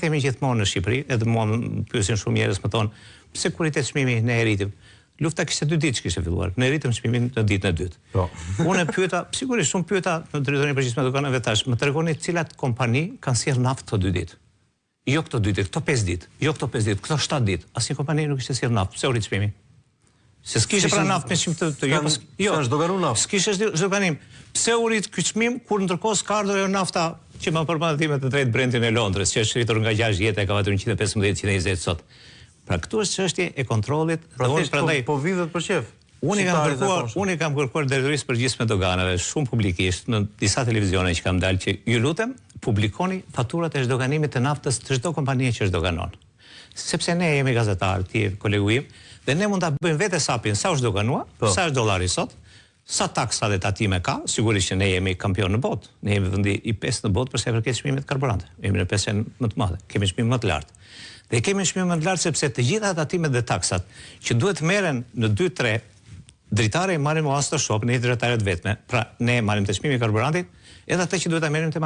themi gjithmonë në Shqipëri, edhe mua më pyesin shumë njerëz më thonë, pse kur i tet çmimi ne e rritim? Lufta kishte 2 ditë që kishte filluar. Ne rritëm çmimin në ditën e dytë. Po. Unë e pyeta, sigurisht shumë pyeta në drejtorinë e përgjithshme të doganave tash, më tregoni cilat kompani kanë sjellë naftë këto 2 ditë. Jo këto 2 ditë, këto 5 ditë, jo këto 5 ditë, këto 7 ditë. Asnjë kompani nuk ishte sjellë naftë. Pse u rrit çmimi? Se s'kishte pra naftë me çim të jo. S'është doganu naftë. S'kishte zhdoganim. Pse u rrit ky çmim kur ndërkohë s'ka ardhur ajo nafta që më përmend timet të drejtë Brentin e Londrës, që është rritur nga 6 jetë e ka vetë 115-120 sot. Pra këtu është çështje e kontrollit, dhe unë prandaj po vidhet për qef. Unë kam kërkuar drejtorisë përgjithshme doganave shumë publikisht në disa televizione që kam dalë që ju lutem publikoni faturat e zhdoganimit të naftës të çdo kompanie që zhdoganon. Sepse ne jemi gazetarë, ti kolegu im, dhe ne mund ta bëjmë vetë sapin sa u zhdoganua, sa është dollari sot, sa taksa dhe tatime ka, sigurisht që ne jemi kampion në botë. Ne jemi vendi i 5 në botë për sa i përket çmimit të karburante. Jemi në 5 më të madhe, kemi çmim më të lartë. Dhe kemi çmim më të lartë sepse të gjitha tatimet dhe taksat që duhet merren në 2-3 dritare i marrin one stop shop, ne drejtarët vetme. Pra ne marrim të çmimi i karburantit, edhe atë që duhet ta merrim te